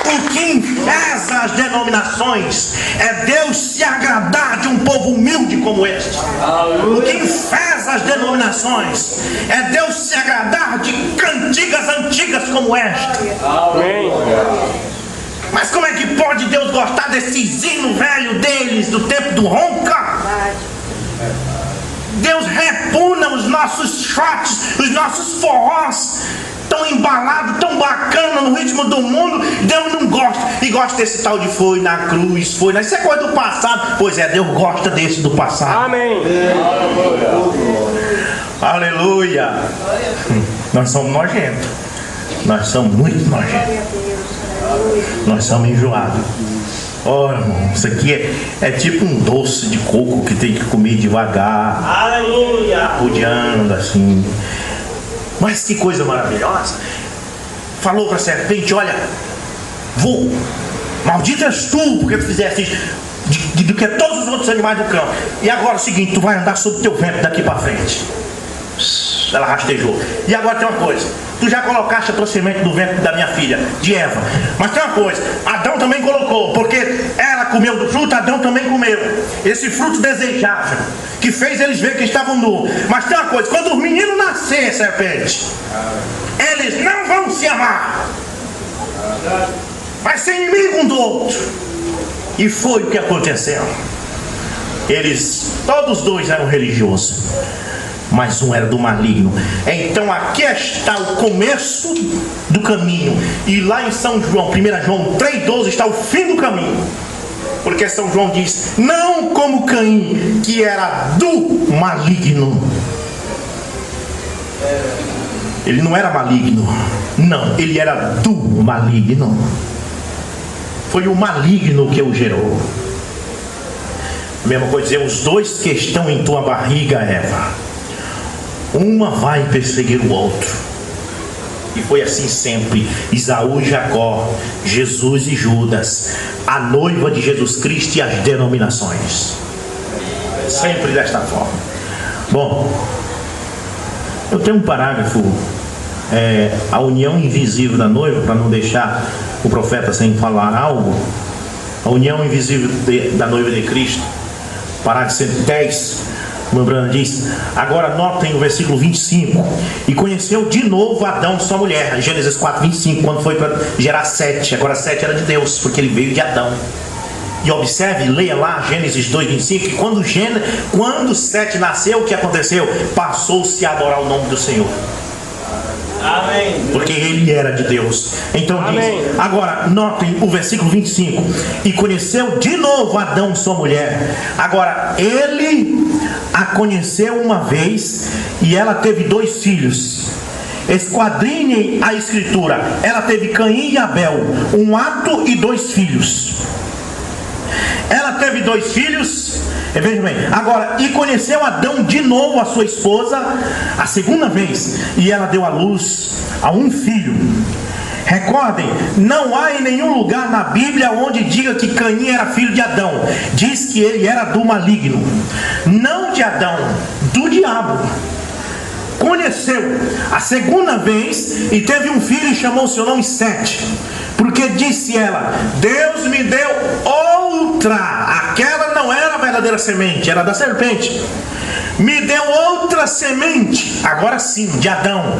O que enfesa as denominações é Deus se agradar de um povo humilde como este. O que enfesa as denominações é Deus se agradar de cantigas antigas como esta. Amém. Mas como é que pode Deus gostar desses hinos velhos deles, do tempo do ronca? Deus repugna os nossos shots, os nossos forrós tão embalado, tão bacana no ritmo do mundo. Deus não gosta, e gosta desse tal de foi na cruz, foi na... Isso é coisa do passado. Pois é, Deus gosta desse do passado. Amém. Aleluia. Nós somos nojentos. Nós somos muito nojentos. Nós somos enjoados. Olha, irmão, isso aqui é tipo um doce de coco que tem que comer devagar. Aleluia. Rodeando assim. Mas que coisa maravilhosa. Falou para a serpente: olha, vou, maldito és tu, porque tu fizeste isso, do que todos os outros animais do campo. E agora é o seguinte, tu vai andar sobre o teu ventre daqui para frente. Ela rastejou. E agora tem uma coisa: tu já colocaste a tua semente do ventre da minha filha, de Eva. Mas tem uma coisa: Adão também colocou, porque ela comeu do fruto, Adão também comeu. Esse fruto desejável, que fez eles ver que estavam nus. Mas tem uma coisa: quando os meninos nascerem, serpente, eles não vão se amar, vai ser inimigo um do outro. E foi o que aconteceu. Eles, todos dois eram religiosos, mas um era do maligno. Então aqui está o começo do caminho. E lá em São João, 1 João 3,12, está o fim do caminho. Porque São João diz: não como Caim, que era do maligno. Ele não era maligno, não, ele era do maligno. Foi o maligno que o gerou. A mesma coisa dizer: os dois que estão em tua barriga, Eva, uma vai perseguir o outro. E foi assim sempre. Esaú e Jacó, Jesus e Judas, a noiva de Jesus Cristo e as denominações. Sempre desta forma. Bom, eu tenho um parágrafo, a união invisível da noiva, para não deixar o profeta sem falar algo. A união invisível da noiva de Cristo, parágrafo 110. Meu Bruno diz: agora notem o versículo 25. E conheceu de novo Adão sua mulher, Gênesis 4:25, quando foi para gerar Sete. Agora Sete era de Deus, porque ele veio de Adão. E observe, leia lá Gênesis 2:25, que quando Sete nasceu, o que aconteceu? Passou-se a adorar o nome do Senhor. Amém. Porque ele era de Deus. Então Amém. Diz, agora notem o versículo 25. E conheceu de novo Adão sua mulher. Agora ele a conheceu uma vez, e ela teve 2 filhos. Esquadrinem a escritura. Ela teve Caim e Abel, um ato e 2 filhos. Ela teve 2 filhos. Veja bem, agora, e conheceu Adão de novo a sua esposa, a segunda vez, e ela deu à luz a um filho. Recordem, não há em nenhum lugar na Bíblia onde diga que Caim era filho de Adão. Diz que ele era do maligno, não de Adão, do diabo. Conheceu a segunda vez e teve um filho e chamou seu nome Sete, porque disse ela: Deus me deu outra. Aquela não era a verdadeira semente, era da serpente. Me deu outra semente, agora sim, de Adão,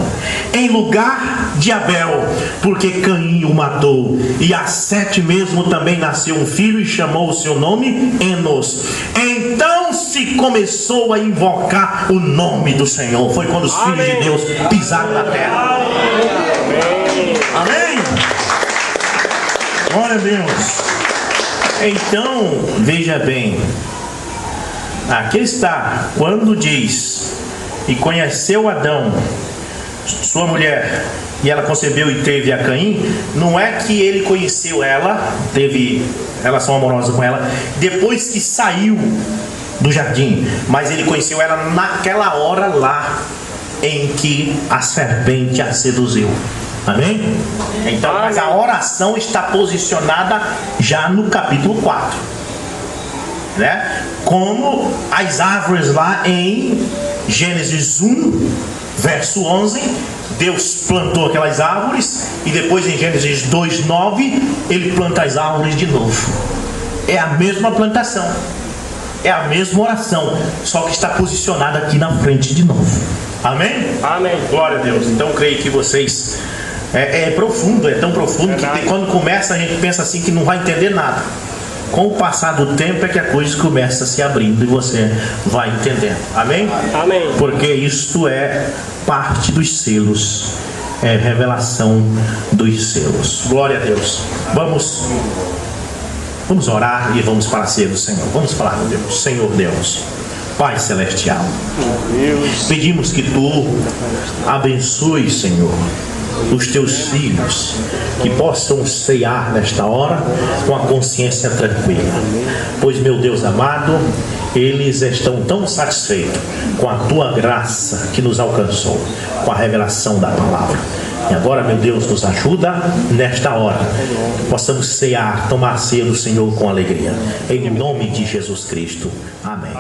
em lugar de Abel, porque Caim o matou. E a Sete mesmo também nasceu um filho e chamou o seu nome Enos. Então se começou a invocar o nome do Senhor. Foi quando os filhos de Deus pisaram na terra. Amém? Glória a Deus. Então, veja bem, aqui está, quando diz: e conheceu Adão sua mulher, e ela concebeu e teve a Caim. Não é que ele conheceu ela, teve relação amorosa com ela, depois que saiu do jardim, mas ele conheceu ela naquela hora lá em que a serpente a seduziu. Amém? Então, mas a oração está posicionada já no capítulo 4, né? Como as árvores lá em Gênesis 1, verso 11, Deus plantou aquelas árvores, e depois em Gênesis 2:9 ele planta as árvores de novo. É a mesma plantação, é a mesma oração, só que está posicionada aqui na frente de novo. Amém? Amém. Glória a Deus. Então creio que vocês é profundo, é tão profundo que quando começa a gente pensa assim que não vai entender nada. Com o passar do tempo é que a coisa começa a se abrindo e você vai entendendo. Amém? Amém. Porque isto é parte dos selos, é revelação dos selos. Glória a Deus. Vamos orar e vamos para a ceia do Senhor. Vamos falar com Deus. Senhor Deus, Pai Celestial, pedimos que Tu abençoe, Senhor, os Teus filhos, que possam ceiar nesta hora com a consciência tranquila, pois, meu Deus amado, eles estão tão satisfeitos com a Tua graça que nos alcançou, com a revelação da palavra. E agora, meu Deus, nos ajuda nesta hora, que possamos cear, tomar a ceia do Senhor com alegria, em nome de Jesus Cristo. Amém.